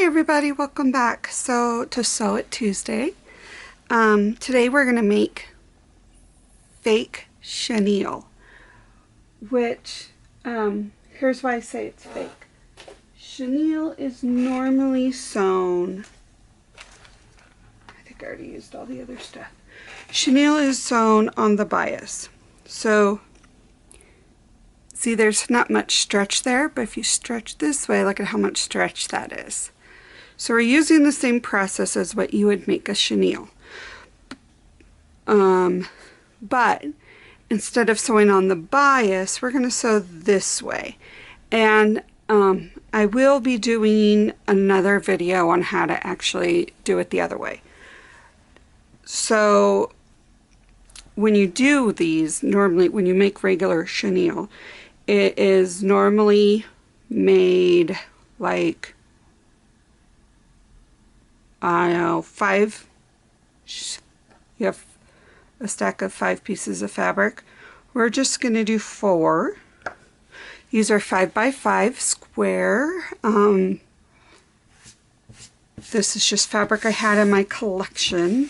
Hi everybody, welcome back. To Sew It Tuesday. Today we're going to make fake chenille, which, here's why I say it's fake. Chenille is normally sewn, I think I already used all the other stuff. Chenille is sewn on the bias. So, see, there's not much stretch there, but if you stretch this way, look at how much stretch that is. So we're using the same process as what you would make a chenille. But instead of sewing on the bias, we're going to sew this way. And I will be doing another video on how to actually do it the other way. So when you do these, normally when you make regular chenille, it is normally made like, I don't know, you have a stack of 5 pieces of fabric. We're just going to do 4. These are 5x5 square. This is just fabric I had in my collection,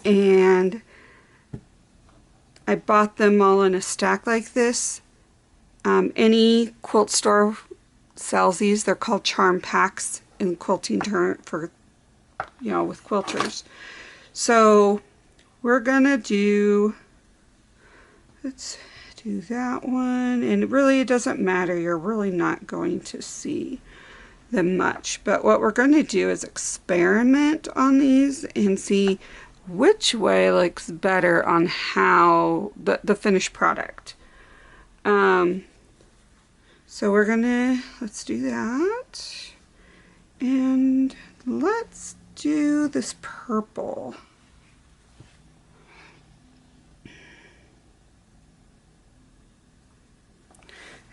and I bought them all in a stack like this. Any quilt store sells these. They're called charm packs in quilting term for, you know, with quilters. So we're gonna do, let's do that one, and really it doesn't matter, you're really not going to see them much, but what we're going to do is experiment on these and see which way looks better on how the finished product. So we're gonna, let's do that, and let's do this purple.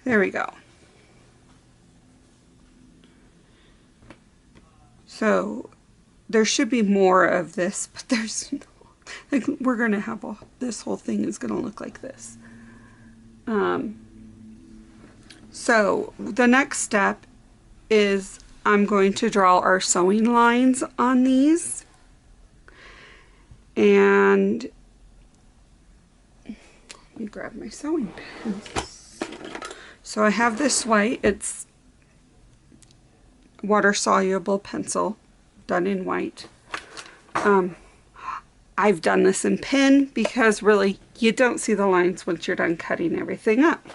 There we go. So there should be more of this, but there's no, like, we're gonna have this whole thing is gonna look like this. So the next step is I'm going to draw our sewing lines on these, and let me grab my sewing pins. So I have this white, it's water soluble pencil done in white. I've done this in pen because really you don't see the lines once you're done cutting everything up.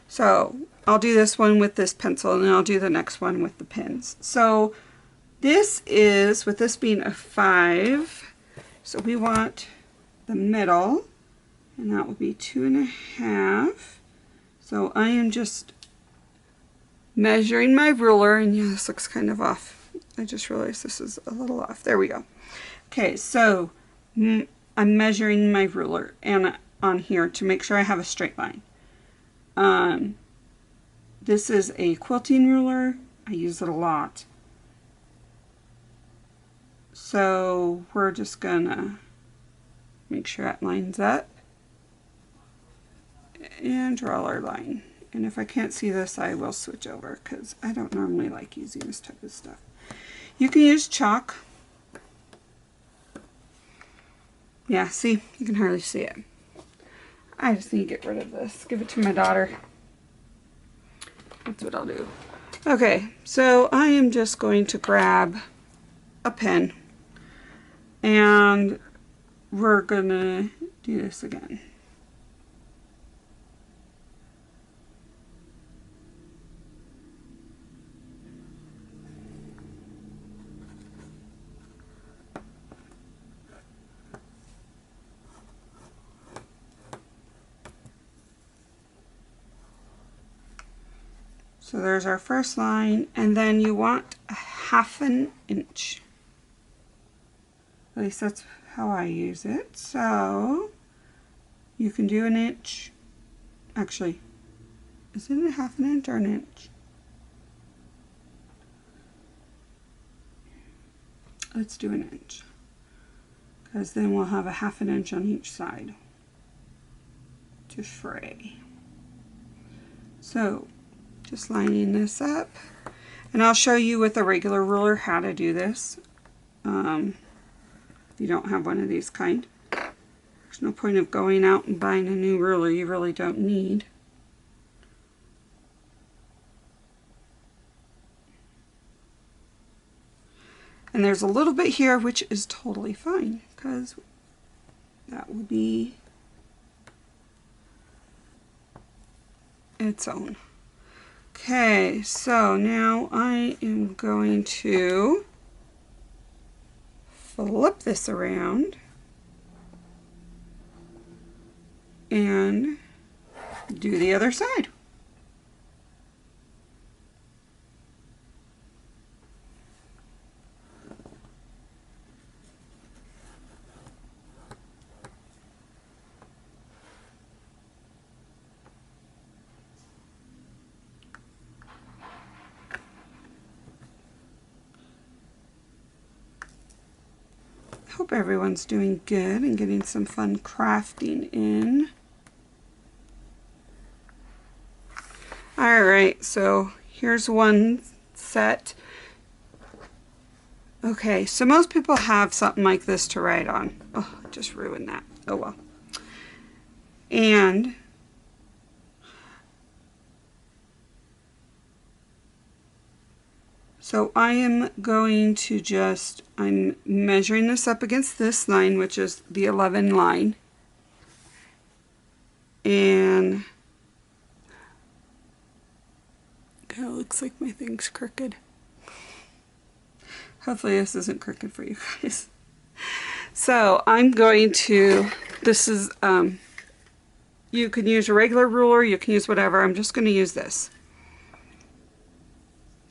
So I'll do this one with this pencil, and then I'll do the next one with the pins. So this is, with this being a 5, so we want the middle, and that will be 2.5. So I am just measuring my ruler, and yeah, this looks kind of off. I just realized this is a little off. There we go. Okay, so I'm measuring my ruler and on here to make sure I have a straight line. This is a quilting ruler. I use it a lot. So we're just gonna make sure that lines up and draw our line. And if I can't see this, I will switch over because I don't normally like using this type of stuff. You can use chalk. Yeah, see, you can hardly see it. I just need to get rid of this. Give it to my daughter. That's what I'll do. Okay, so I am just going to grab a pen, and we're gonna do this again. So there's our first line, and then you want a 1/2 inch. At least that's how I use it. So you can do 1 inch. Actually, is it a 1/2 inch or 1 inch? Let's do 1 inch, because then we'll have a 1/2 inch on each side to fray. So just lining this up. And I'll show you with a regular ruler how to do this. If you don't have one of these kind. There's no point of going out and buying a new ruler you really don't need. And there's a little bit here which is totally fine because that will be its own. Okay, so now I am going to flip this around and do the other side. Hope everyone's doing good and getting some fun crafting in. Alright, so here's one set. Okay, so most people have something like this to write on. Oh, just ruined that. Oh well. And so I am going to I'm measuring this up against this line, which is the 11 line. And kind of looks like my thing's crooked. Hopefully this isn't crooked for you guys. So I'm going to, this is, you can use a regular ruler, you can use whatever. I'm just going to use this.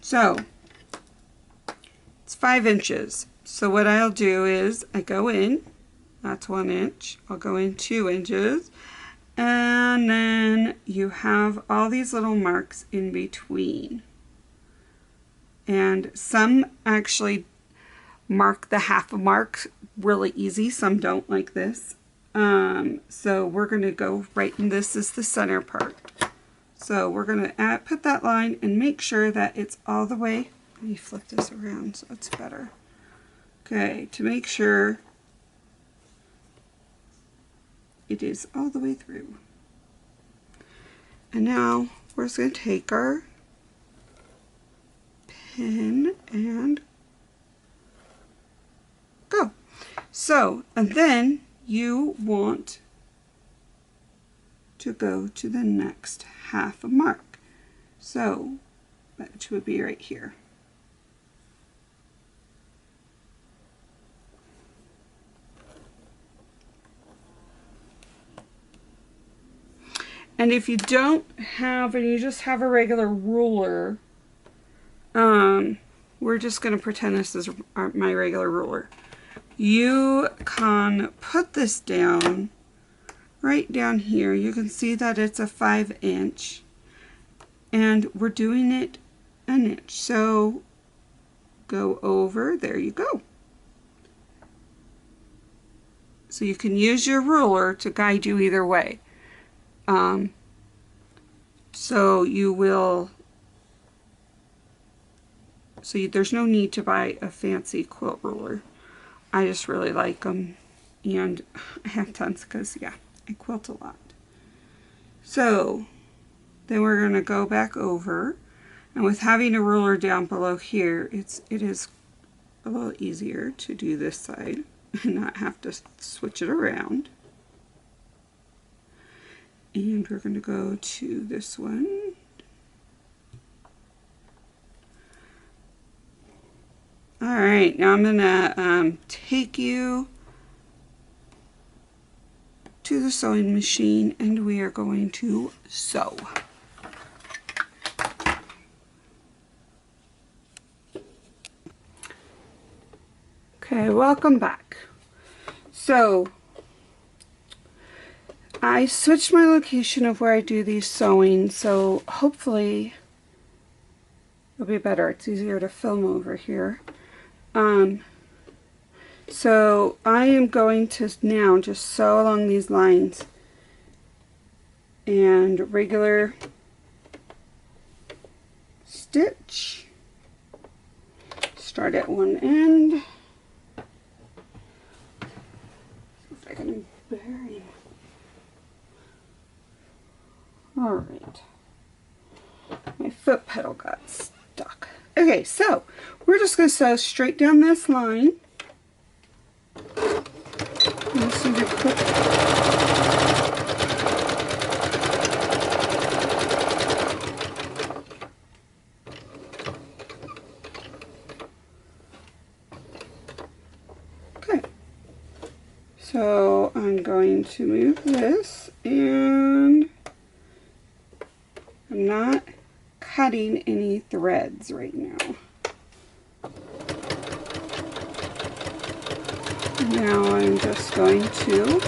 So it's 5 inches. So what I'll do is I go in, that's 1 inch. I'll go in 2 inches. And then you have all these little marks in between. And some actually mark the half a mark really easy. Some don't like this. So we're going to go right in, this is the center part. So we're going to put that line and make sure that it's all the way. Let me flip this around so it's better. Okay, to make sure it is all the way through. And now we're just going to take our pin and go. So, and then you want to go to the next half a mark. So, which would be right here. And if you don't have, and you just have a regular ruler, we're just going to pretend this is my regular ruler. You can put this down, right down here. You can see that it's a 5 inch. And we're doing it an inch. So go over, there you go. So you can use your ruler to guide you either way. So you will, there's no need to buy a fancy quilt ruler. I just really like them, and I have tons because, yeah, I quilt a lot. So then we're going to go back over, and with having a ruler down below here, it is a little easier to do this side and not have to switch it around. And we're going to go to this one. Alright, now I'm going to take you to the sewing machine and we are going to sew. Okay, welcome back. So, I switched my location of where I do these sewing, so hopefully it'll be better. It's easier to film over here. So I am going to now just sew along these lines and regular stitch start at one end. See if I can bury. Alright. My foot pedal got stuck. Okay, so we're just going to sew straight down this line. This is a quick. Okay, so I'm going to move this, and I'm not cutting any threads right now. Now I'm just going to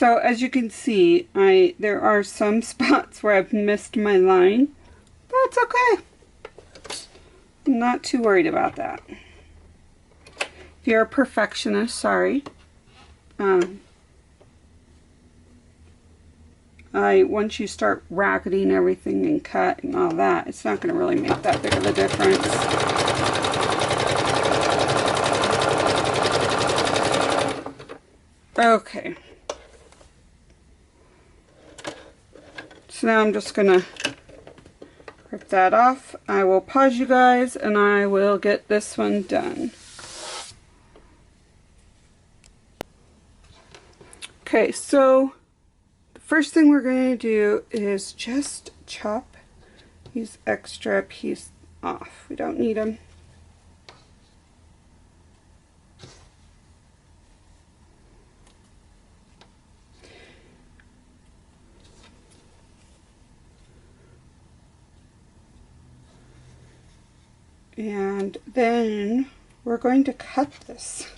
So as you can see, there are some spots where I've missed my line. That's okay. I'm not too worried about that. If you're a perfectionist, sorry. Once you start racketing everything and cut and all that, it's not going to really make that big of a difference. Okay. So now I'm just going to rip that off. I will pause you guys and I will get this one done. Okay, so the first thing we're going to do is just chop these extra pieces off. We don't need them. And then we're going to cut this.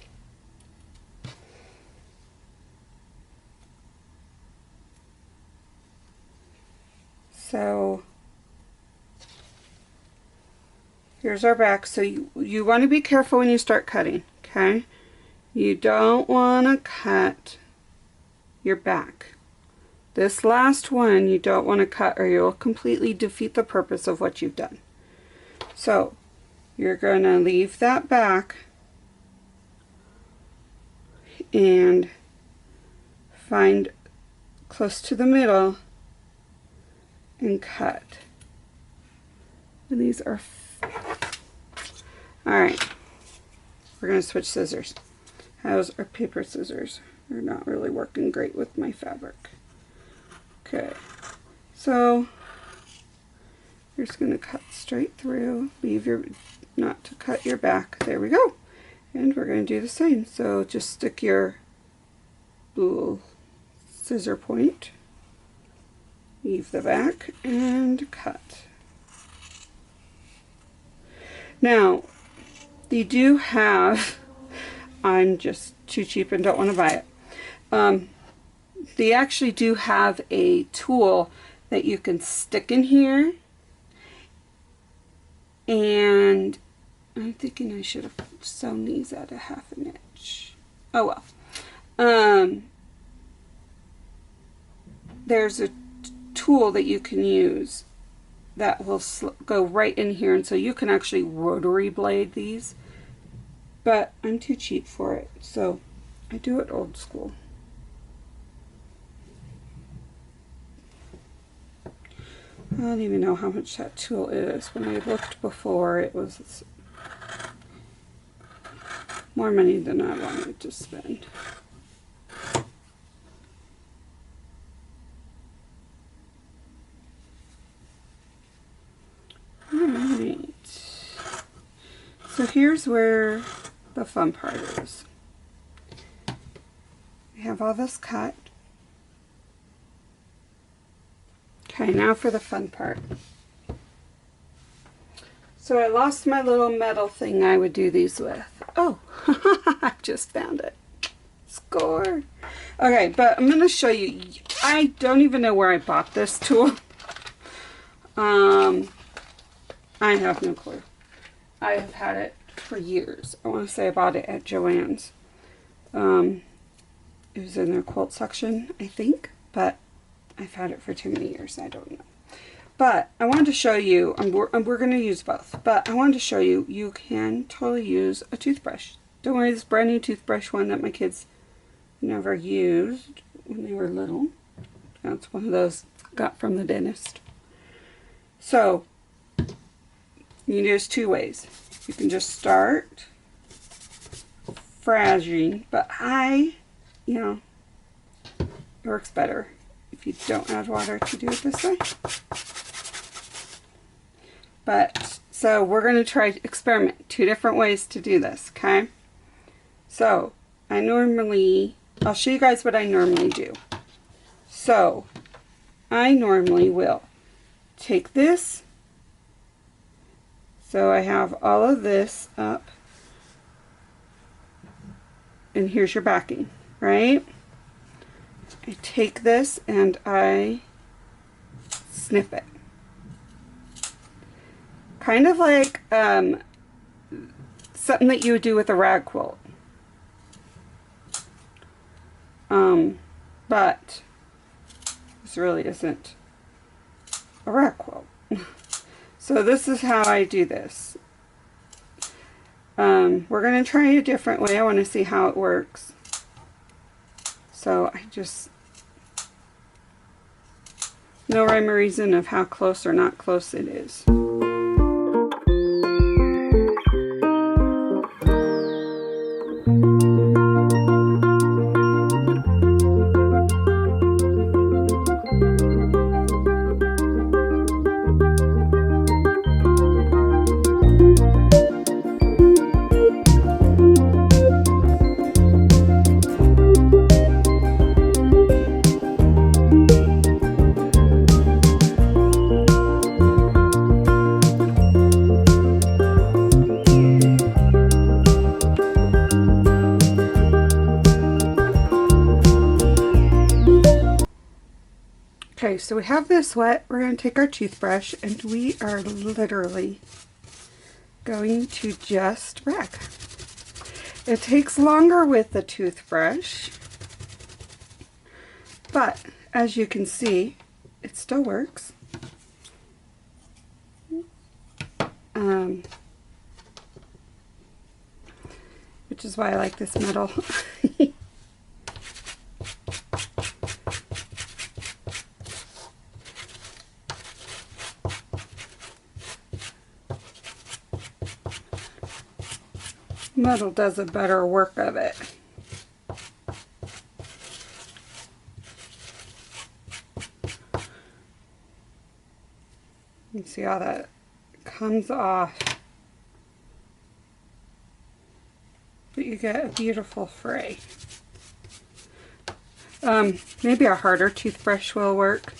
So here's our back. So you want to be careful when you start cutting, okay? You don't want to cut your back. This last one you don't want to cut, or you'll completely defeat the purpose of what you've done. So you're going to leave that back and find close to the middle and cut. And these are alright. We're going to switch scissors. How's our paper scissors? They're not really working great with my fabric. Okay, so you're just going to cut straight through. Leave your, not to cut your back. There we go. And we're going to do the same. So just stick your little scissor point, leave the back, and cut. Now, they do have, I'm just too cheap and don't want to buy it. They actually do have a tool that you can stick in here. And I'm thinking I should have sewn these at a 1/2 inch. Oh well. There's a tool that you can use that will go right in here, and so you can actually rotary blade these. But I'm too cheap for it, so I do it old school. I don't even know how much that tool is. When I looked before, it was more money than I wanted to spend. Alright. So here's where the fun part is. We have all this cut. Okay, now for the fun part. So I lost my little metal thing I would do these with. Oh, I just found it. Score. Okay, but I'm going to show you. I don't even know where I bought this tool. I have no clue. I have had it for years. I want to say I bought it at Joann's. It was in their quilt section, I think, but I've had it for too many years. I don't know. But I wanted to show you, we're going to use both, but I wanted to show you, you can totally use a toothbrush. Don't worry, this brand new toothbrush one that my kids never used when they were little. That's one of those got from the dentist. So, you can do this two ways. You can just start frazzing, but you know, it works better if you don't add water to do it this way. But, so we're going to try experiment 2 different ways to do this, okay? So, I'll show you guys what I normally do. So, I normally will take this, so I have all of this up, and here's your backing, right? I take this and I snip it. Kind of like something that you would do with a rag quilt. But this really isn't a rag quilt. So this is how I do this. We're going to try a different way. I want to see how it works. So I just, no rhyme or reason of how close or not close it is. Okay, so we have this wet. We're going to take our toothbrush and we are literally going to just rag. It takes longer with the toothbrush, but as you can see, it still works. Which is why I like this metal. Metal does a better work of it. You see how that comes off. But you get a beautiful fray. Maybe a harder toothbrush will work.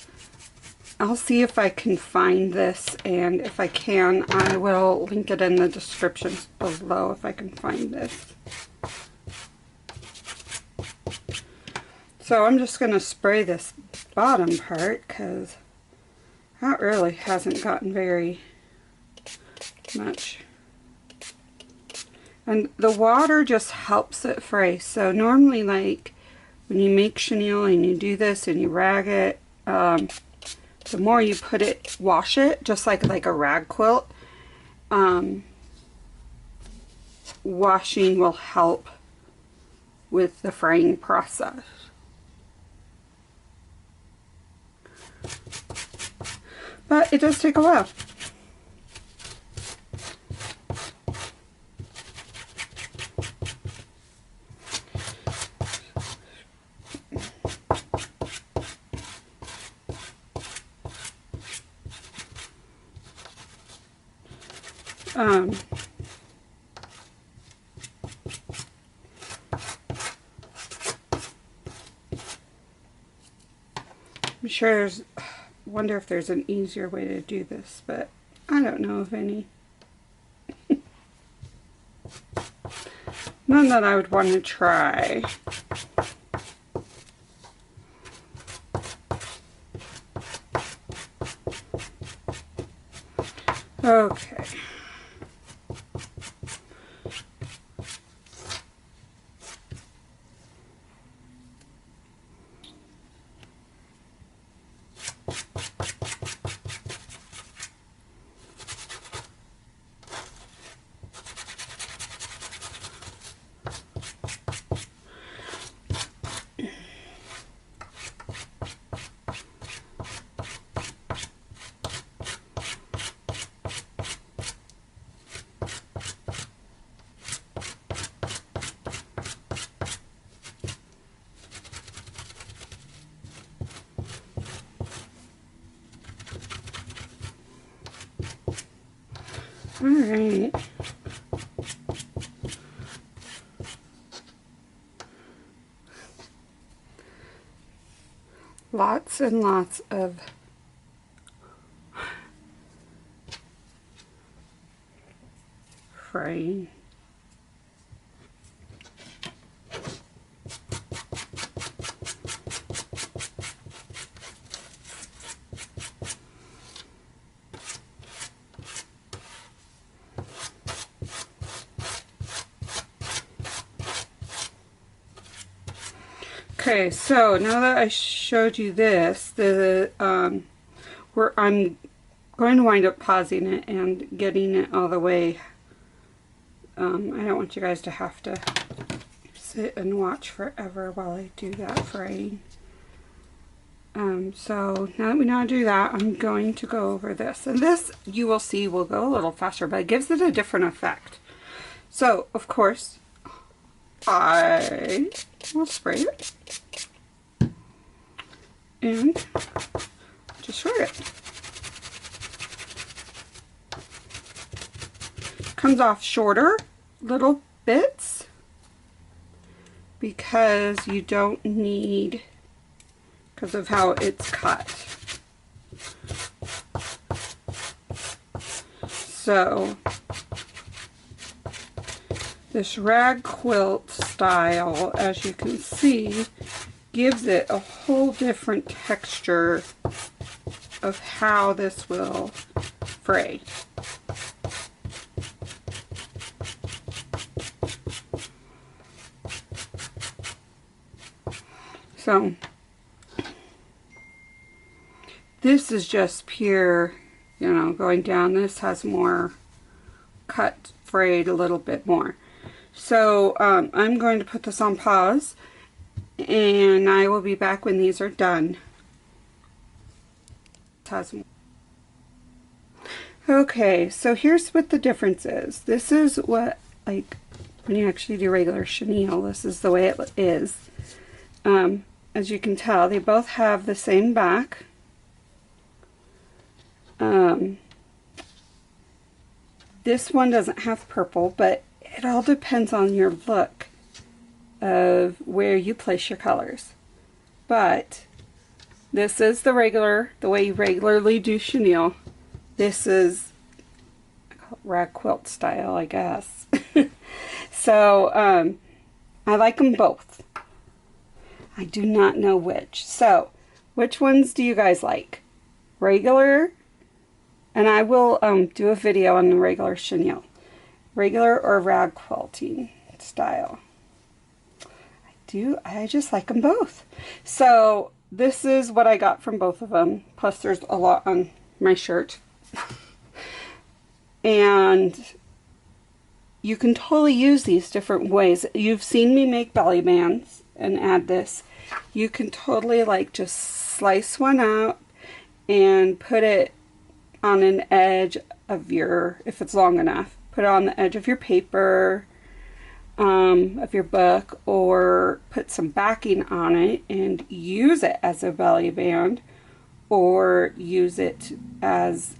I'll see if I can find this, and if I can, I will link it in the description below if I can find this. So I'm just going to spray this bottom part because that really hasn't gotten very much. And the water just helps it fray. So normally, like when you make chenille and you do this and you rag it, the more you put it, wash it, just like a rag quilt, washing will help with the fraying process. But it does take a while. I'm sure there's wonder if there's an easier way to do this, but I don't know of any. None that I would want to try. Okay. All right. Lots and lots of fraying. Okay, so now that I showed you this, I'm going to wind up pausing it and getting it all the way. I don't want you guys to have to sit and watch forever while I do that fraying. So now that we know how to do that, I'm going to go over this. And this, you will see, will go a little faster, but it gives it a different effect. So, of course, I will spray it and just spray it. Comes off shorter little bits because you don't need, because of how it's cut. So this rag quilt style, as you can see, gives it a whole different texture of how this will fray. So this is just pure, you know, going down. This has more cut, frayed a little bit more. So I'm going to put this on pause, and I will be back when these are done. Okay, so here's what the difference is. This is what, like, when you actually do regular chenille, this is the way it is. As you can tell, they both have the same back. This one doesn't have purple, but it all depends on your look of where you place your colors. But this is the way you regularly do chenille. This is rag quilt style, I guess. So I like them both. I do not know which. So which ones do you guys like? Regular? And I will do a video on the regular chenille. Regular or rag quilting style. I just like them both. So this is what I got from both of them. Plus there's a lot on my shirt. And you can totally use these different ways. You've seen me make belly bands and add this. You can totally like just slice one out and put it on an edge of your, if it's long enough, put it on the edge of your paper, of your book, or put some backing on it and use it as a belly band, or use it as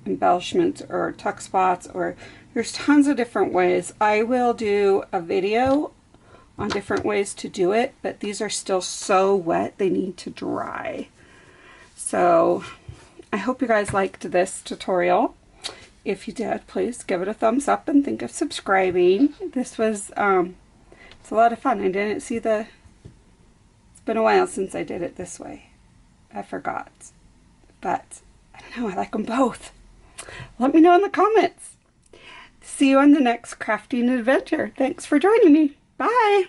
embellishments or tuck spots, or there's tons of different ways. I will do a video on different ways to do it, but these are still so wet they need to dry. So I hope you guys liked this tutorial. If you did, please give it a thumbs up and think of subscribing. This was, it's a lot of fun. I didn't see it's been a while since I did it this way. I forgot. But, I don't know, I like them both. Let me know in the comments. See you on the next crafting adventure. Thanks for joining me. Bye!